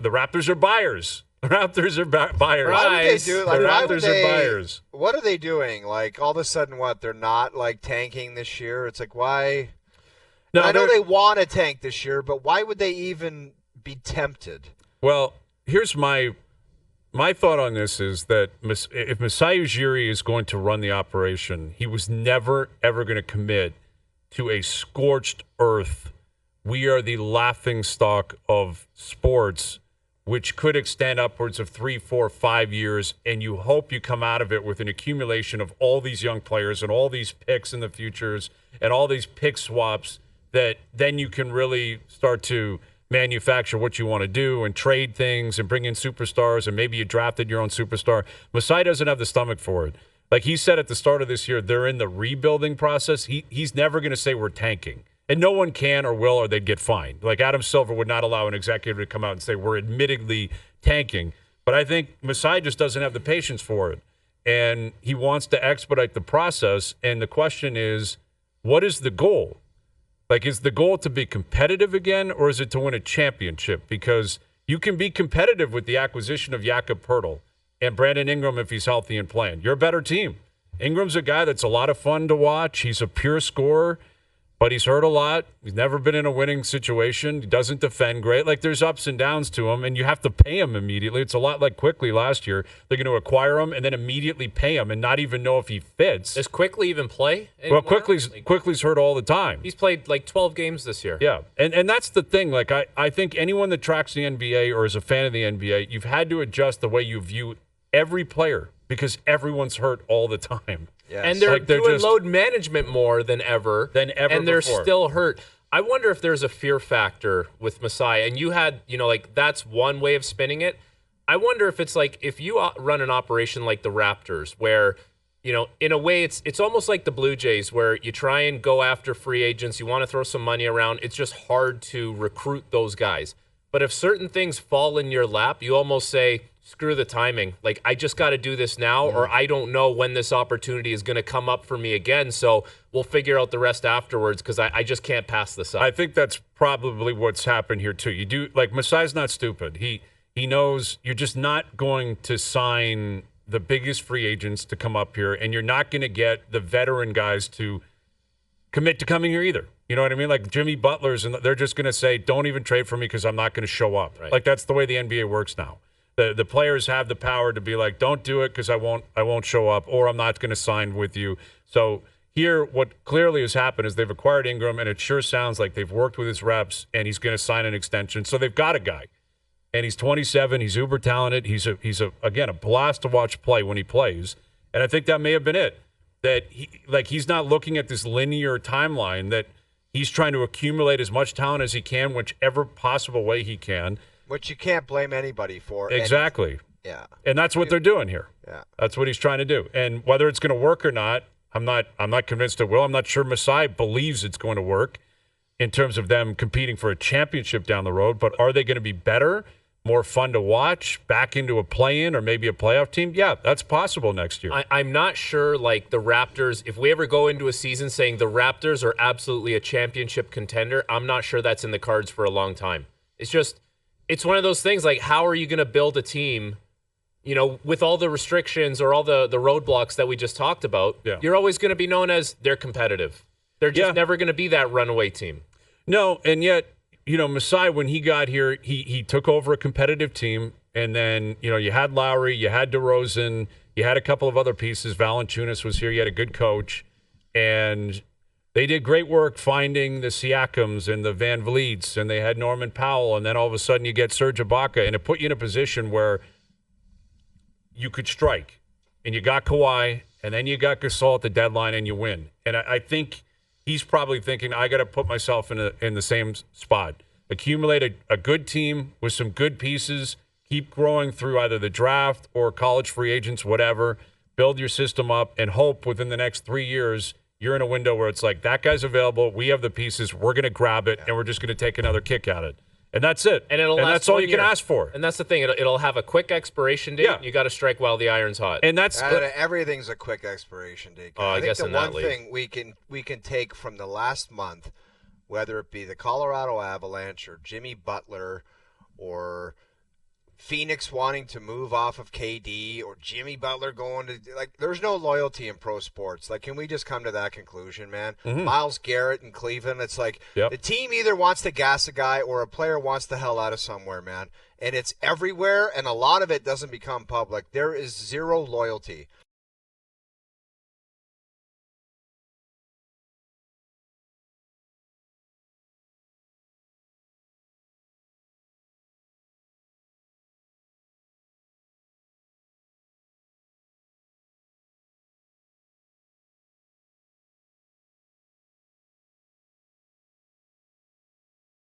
the Raptors are buyers. The Raptors are buyers. Why would they do it? Like, the why would Raptors they, are buyers. What are they doing? Like, all of a sudden, they're not, like, tanking this year? It's like, why? No, I know they want to tank this year, but why would they even be tempted? Well, here's my thought on this is that if Masai Ujiri is going to run the operation, he was never, ever going to commit to a scorched earth. We are the laughingstock of sports, which could extend upwards of 3, 4, 5 years, and you hope you come out of it with an accumulation of all these young players and all these picks in the futures and all these pick swaps that then you can really start to manufacture what you want to do and trade things and bring in superstars, and maybe you drafted your own superstar. Masai doesn't have the stomach for it. Like he said at the start of this year, they're in the rebuilding process. He's never going to say we're tanking. And no one can or will, or they'd get fined. Like Adam Silver would not allow an executive to come out and say we're admittedly tanking. But I think Masai just doesn't have the patience for it. And he wants to expedite the process. And the question is, what is the goal? Like, is the goal to be competitive again, or is it to win a championship? Because you can be competitive with the acquisition of Jakob Poeltl and Brandon Ingram if he's healthy and playing. You're a better team. Ingram's a guy that's a lot of fun to watch. He's a pure scorer. But he's hurt a lot. He's never been in a winning situation. He doesn't defend great. Like, there's ups and downs to him, and you have to pay him immediately. It's a lot like Quickly last year. They're going to acquire him and then immediately pay him and not even know if he fits. Does Quickly even play anymore? Well, Quickly's hurt all the time. He's played like 12 games this year. Yeah, and that's the thing. Like, I think anyone that tracks the NBA or is a fan of the NBA, you've had to adjust the way you view every player because everyone's hurt all the time. Yes. And they're doing just load management more than ever. And they're before. still hurt. I wonder if there's a fear factor with Masai. And you had, like that's one way of spinning it. I wonder if it's like if you run an operation like the Raptors where, in a way it's almost like the Blue Jays where you try and go after free agents. You want to throw some money around. It's just hard to recruit those guys. But if certain things fall in your lap, you almost say, screw the timing. Like, I just got to do this now, or I don't know when this opportunity is going to come up for me again. So we'll figure out the rest afterwards because I just can't pass this up. I think that's probably what's happened here, too. You do, like, Masai's not stupid. He knows you're just not going to sign the biggest free agents to come up here, and you're not going to get the veteran guys to commit to coming here either. You know what I mean? Like Jimmy Butler's, and they're just going to say, don't even trade for me because I'm not going to show up. Right. Like, that's the way the NBA works now. The players have the power to be like, don't do it because I won't show up, or I'm not going to sign with you. So here, what clearly has happened is they've acquired Ingram, and it sure sounds like they've worked with his reps, and he's going to sign an extension. So they've got a guy, and he's 27. He's uber talented. He's a blast to watch play when he plays, and I think that may have been it. That he's not looking at this linear timeline. That he's trying to accumulate as much talent as he can, whichever possible way he can. Which you can't blame anybody for. Exactly. Yeah. And that's what they're doing here. Yeah. That's what he's trying to do. And whether it's going to work or not, I'm not convinced it will. I'm not sure Masai believes it's going to work in terms of them competing for a championship down the road. But are they going to be better, more fun to watch, back into a play-in or maybe a playoff team? Yeah, that's possible next year. I'm not sure, like, the Raptors, if we ever go into a season saying the Raptors are absolutely a championship contender, I'm not sure that's in the cards for a long time. It's one of those things, like, how are you going to build a team, with all the restrictions or all the roadblocks that we just talked about? Yeah. You're always going to be known as they're competitive. They're just never going to be that runaway team. No, and yet, Masai, when he got here, he took over a competitive team, and then, you had Lowry, you had DeRozan, you had a couple of other pieces. Valanciunas was here. You had a good coach, and they did great work finding the Siakams and the Van Vliets, and they had Norman Powell, and then all of a sudden you get Serge Ibaka, and it put you in a position where you could strike, and you got Kawhi, and then you got Gasol at the deadline, and you win. And I think he's probably thinking, I got to put myself in the same spot. Accumulate a good team with some good pieces, keep growing through either the draft or college free agents, whatever, build your system up, and hope within the next 3 years you're in a window where it's like, that guy's available, we have the pieces, we're going to grab it, and we're just going to take another kick at it. And that's it. And that's all you can ask for. And that's the thing. It'll have a quick expiration date. Yeah. You got to strike while the iron's hot. And that's everything's a quick expiration date. I guess think in the that one league. thing we can take from the last month, whether it be the Colorado Avalanche or Jimmy Butler or Phoenix wanting to move off of KD or Jimmy Butler going to there's no loyalty in pro sports. Like, can we just come to that conclusion, man? Myles Garrett in Cleveland, it's like the team either wants to gas a guy or a player wants the hell out of somewhere, man. And it's everywhere, and a lot of it doesn't become public. There is zero loyalty.